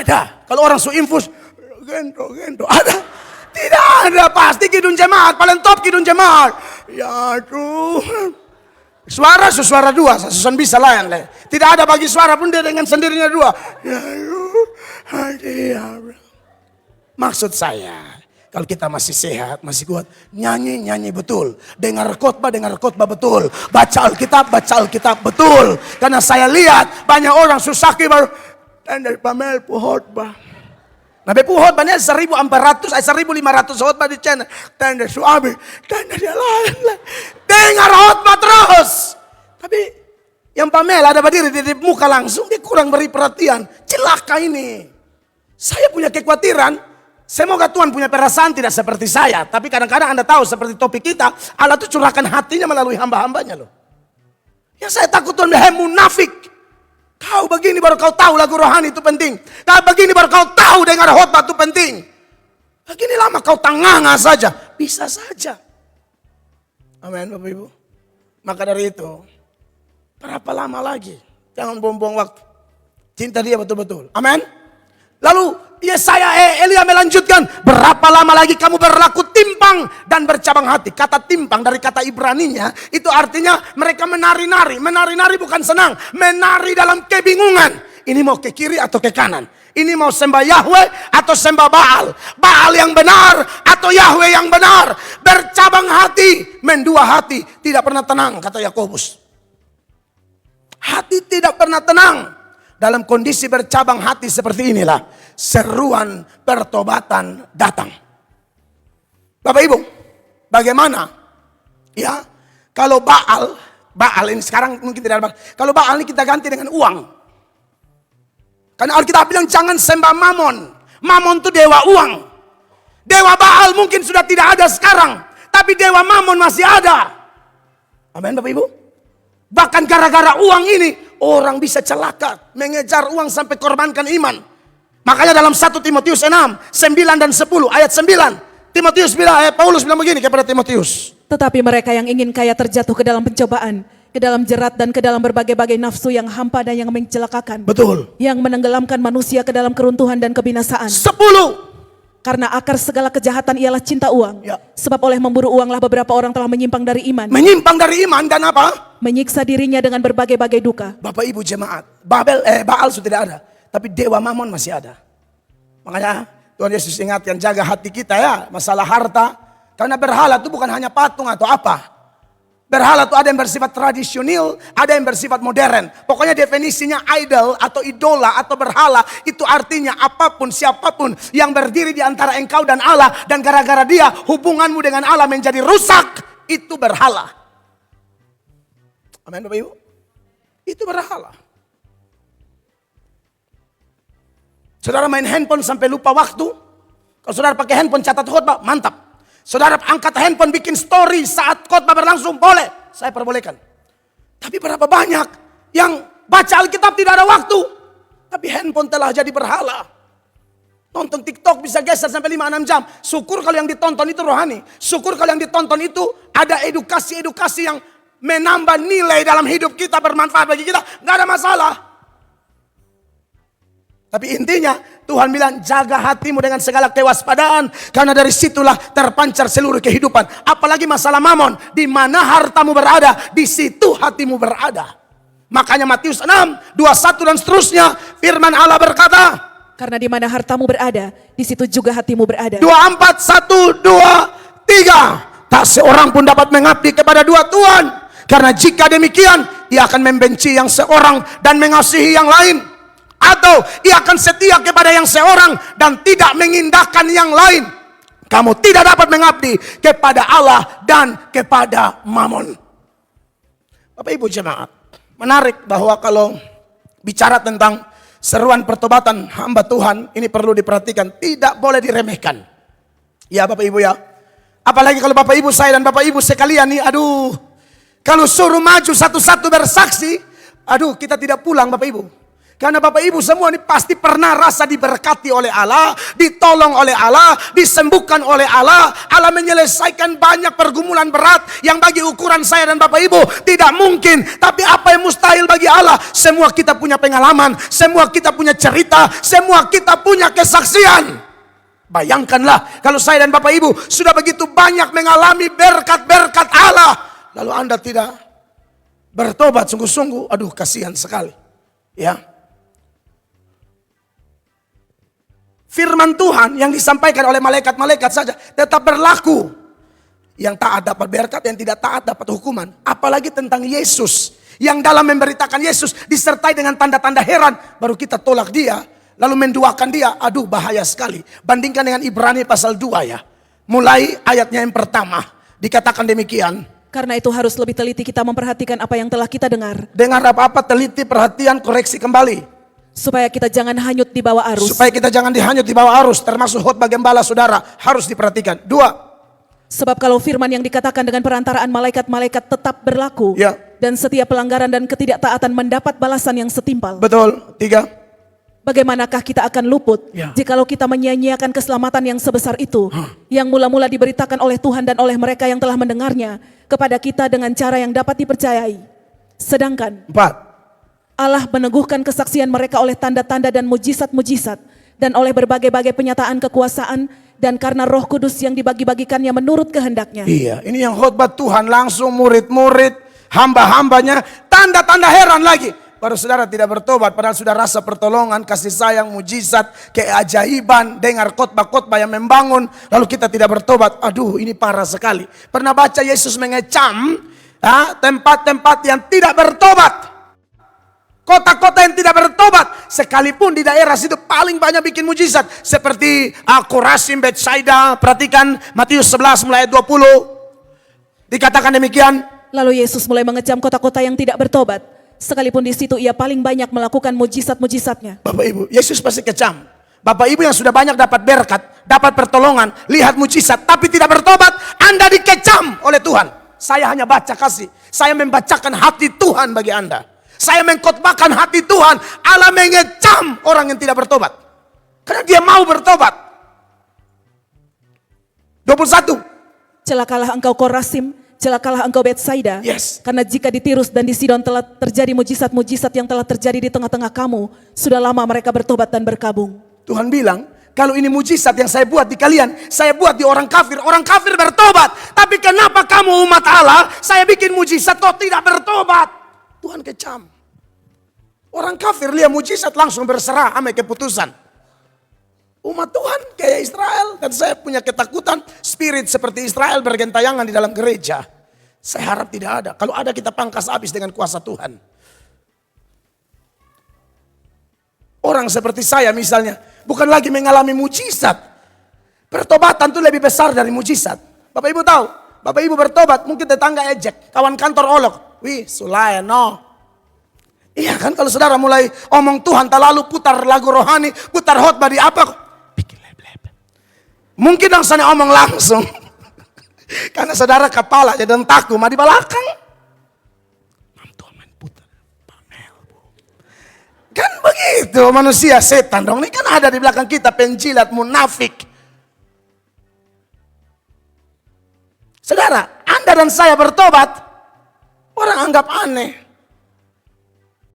ada. Kalau orang su infus, gento, ada. Tidak ada, pasti kidung jemaat, paling top kidung jemaat. Ya Tuhan. Suara dua, susun bisa layan. Tidak ada bagi suara pun dia dengan sendirinya dua. Ya Tuhan. Maksud saya, kalau kita masih sehat, masih kuat, nyanyi betul. Dengar khotbah betul. Baca Alkitab betul. Karena saya lihat banyak orang susah baru dari pamel khotbah. Nabi khotbahnya 1.400, 1.500 khotbah di channel. Tanda suami, tanda dia lain. Dengar khotbah terus. Tapi yang pamel ada berdiri di muka langsung, dia kurang beri perhatian. Celaka ini. Saya punya kekhawatiran. Semoga Tuhan punya perasaan tidak seperti saya. Tapi kadang-kadang Anda tahu seperti topik kita, Allah itu curahkan hatinya melalui hamba-hambanya loh. Yang saya takut Tuhan dia munafik. Kau begini baru kau tahu lagu rohani itu penting. Kau begini baru kau tahu dengar khotbah itu penting. Begini lama kau tanganga saja. Bisa saja. Amin Bapak Ibu. Maka dari itu, berapa lama lagi? Jangan buang-buang waktu. Cinta dia betul-betul. Amin. Lalu Elia melanjutkan, berapa lama lagi kamu berlaku timpang dan bercabang hati. Kata timpang dari kata Ibraninya itu artinya mereka menari-nari. Menari-nari bukan senang, menari dalam kebingungan. Ini mau ke kiri atau ke kanan. Ini mau sembah Yahweh atau sembah Baal. Baal yang benar atau Yahweh yang benar. Bercabang hati, mendua hati, tidak pernah tenang kata Yakobus. Hati tidak pernah tenang. Dalam kondisi bercabang hati seperti inilah seruan pertobatan datang. Bapak Ibu, bagaimana? Ya, kalau Baal ini sekarang mungkin tidak ada. Kalau Baal ini kita ganti dengan uang. Karena Alkitab bilang jangan sembah Mamon. Mamon itu dewa uang. Dewa Baal mungkin sudah tidak ada sekarang, tapi dewa Mamon masih ada. Amin Bapak Ibu. Bahkan gara-gara uang ini orang bisa celaka, mengejar uang sampai korbankan iman. Makanya dalam 1 Timotius 6, 9 dan 10 ayat 9. Timotius bilang, Paulus bilang begini kepada Timotius. Tetapi mereka yang ingin kaya terjatuh ke dalam pencobaan, ke dalam jerat dan ke dalam berbagai-bagai nafsu yang hampa dan yang mencelakakan. Betul. Yang menenggelamkan manusia ke dalam keruntuhan dan kebinasaan. 10. Karena akar segala kejahatan ialah cinta uang. Ya. Sebab oleh memburu uanglah beberapa orang telah menyimpang dari iman. Menyimpang dari iman dan apa? Menyiksa dirinya dengan berbagai-bagai duka. Bapak Ibu jemaat, Baal sudah tidak ada, tapi dewa Mamon masih ada. Makanya Tuhan Yesus ingatkan, jaga hati kita ya, masalah harta. Karena berhala itu bukan hanya patung atau apa. Berhala itu ada yang bersifat tradisional, ada yang bersifat modern. Pokoknya definisinya idol atau idola atau berhala itu artinya apapun, siapapun yang berdiri di antara engkau dan Allah. Dan gara-gara dia hubunganmu dengan Allah menjadi rusak, itu berhala. Amin Bapak Ibu. Itu berhala. Saudara main handphone sampai lupa waktu. Kalau saudara pakai handphone catat khotbah, mantap. Saudara angkat handphone bikin story saat khotbah berlangsung, boleh. Saya perbolehkan. Tapi berapa banyak yang baca Alkitab tidak ada waktu. Tapi handphone telah jadi berhala. Nonton TikTok bisa geser sampai 5-6 jam. Syukur kalau yang ditonton itu rohani. Syukur kalau yang ditonton itu ada edukasi-edukasi yang menambah nilai dalam hidup kita, bermanfaat bagi kita. Gak ada masalah. Tapi intinya Tuhan bilang jaga hatimu dengan segala kewaspadaan. Karena dari situlah terpancar seluruh kehidupan. Apalagi masalah mamon. Di mana hartamu berada, di situ hatimu berada. Makanya Matius 6, 21 dan seterusnya. Firman Allah berkata. Karena di mana hartamu berada, di situ juga hatimu berada. 24, 1, 2, 3. Tak seorang pun dapat mengabdi kepada dua Tuhan. Karena jika demikian, ia akan membenci yang seorang dan mengasihi yang lain. Atau ia akan setia kepada yang seorang dan tidak mengindahkan yang lain. Kamu tidak dapat mengabdi kepada Allah dan kepada Mamon. Bapak Ibu jemaat, menarik bahwa kalau bicara tentang seruan pertobatan hamba Tuhan, ini perlu diperhatikan, tidak boleh diremehkan. Ya Bapak Ibu ya. Apalagi kalau Bapak Ibu saya dan Bapak Ibu sekalian nih, aduh, kalau suruh maju satu-satu bersaksi, aduh kita tidak pulang Bapak Ibu. Karena Bapak Ibu semua ini pasti pernah rasa diberkati oleh Allah, ditolong oleh Allah, disembuhkan oleh Allah. Allah menyelesaikan banyak pergumulan berat yang bagi ukuran saya dan Bapak Ibu tidak mungkin. Tapi apa yang mustahil bagi Allah? Semua kita punya pengalaman, semua kita punya cerita, semua kita punya kesaksian. Bayangkanlah kalau saya dan Bapak Ibu sudah begitu banyak mengalami berkat-berkat Allah, lalu Anda tidak bertobat sungguh-sungguh, aduh kasihan sekali. Ya. Firman Tuhan yang disampaikan oleh malaikat-malaikat saja tetap berlaku. Yang taat dapat berkat, yang tidak taat dapat hukuman. Apalagi tentang Yesus. Yang dalam memberitakan Yesus disertai dengan tanda-tanda heran. Baru kita tolak dia, lalu menduakan dia. Aduh bahaya sekali. Bandingkan dengan Ibrani pasal 2 ya. Mulai ayatnya yang pertama. Dikatakan demikian. Karena itu harus lebih teliti kita memperhatikan apa yang telah kita dengar. Dengar apa-apa teliti, perhatian, koreksi kembali. Supaya kita jangan hanyut di bawah arus. Supaya kita jangan dihanyut di bawah arus. Termasuk khotbah gembala saudara. Harus diperhatikan. 2. Sebab kalau firman yang dikatakan dengan perantaraan malaikat-malaikat tetap berlaku. Ya. Dan setiap pelanggaran dan ketidaktaatan mendapat balasan yang setimpal. Betul. 3. Bagaimanakah kita akan luput Ya. jikalau kita menyia-nyiakan keselamatan yang sebesar itu. Yang mula-mula diberitakan oleh Tuhan dan oleh mereka yang telah mendengarnya. Kepada kita dengan cara yang dapat dipercayai. Sedangkan 4. Allah meneguhkan kesaksian mereka oleh tanda-tanda dan mujizat-mujizat dan oleh berbagai-bagai penyataan kekuasaan dan karena Roh Kudus yang dibagi-bagikannya menurut kehendaknya. Iya, ini yang khotbah Tuhan langsung murid-murid, hamba-hambanya, tanda-tanda heran lagi. Baru saudara tidak bertobat padahal sudah rasa pertolongan, kasih sayang, mujizat, keajaiban, dengar khotbah-khotbah yang membangun, lalu kita tidak bertobat. Aduh, ini parah sekali. Pernah baca Yesus mengecam tempat-tempat yang tidak bertobat. Kota-kota yang tidak bertobat, sekalipun di daerah situ paling banyak bikin mujizat. Seperti Korazim, Betsaida, perhatikan Matius 11 mulai ayat 20. Dikatakan demikian. Lalu Yesus mulai mengecam kota-kota yang tidak bertobat. Sekalipun di situ ia paling banyak melakukan mujizat-mujizatnya. Bapak Ibu, Yesus pasti kecam. Bapak Ibu yang sudah banyak dapat berkat, dapat pertolongan, lihat mujizat, tapi tidak bertobat, Anda dikecam oleh Tuhan. Saya hanya baca kasih, saya membacakan hati Tuhan bagi Anda. Saya mengkhotbahkan hati Tuhan. Allah mengecam orang yang tidak bertobat. Karena dia mau bertobat. 21. Celakalah engkau Korazim, celakalah engkau Betsaida. Yes. Karena jika di Tirus dan di Sidon telah terjadi mujizat-mujizat yang telah terjadi di tengah-tengah kamu, sudah lama mereka bertobat dan berkabung. Tuhan bilang, kalau ini mujizat yang saya buat di kalian, saya buat di orang kafir bertobat. Tapi kenapa kamu umat Allah, saya bikin mujizat kok tidak bertobat? Tuhan kecam. Orang kafir lihat mujizat langsung berserah sama keputusan. Umat Tuhan kayak Israel. Dan saya punya ketakutan spirit seperti Israel bergentayangan di dalam gereja. Saya harap tidak ada. Kalau ada kita pangkas habis dengan kuasa Tuhan. Orang seperti saya misalnya bukan lagi mengalami mujizat. Pertobatan itu lebih besar dari mujizat. Bapak Ibu tahu, Bapak Ibu bertobat mungkin tetangga ejek, kawan kantor olok. Wih, Sulayano. Iya kan kalau saudara mulai omong Tuhan, tak lalu putar lagu rohani, putar khotbah di apa? Bikin leb-leb. Mungkin dong sana omong langsung. Karena saudara kepala jadi takut mah di belakang. Mam Tuhan main putar. Pamel, Bu. Kan begitu manusia setan dong. Ini kan ada di belakang kita penjilat munafik. Saudara, Anda dan saya bertobat. Orang anggap aneh.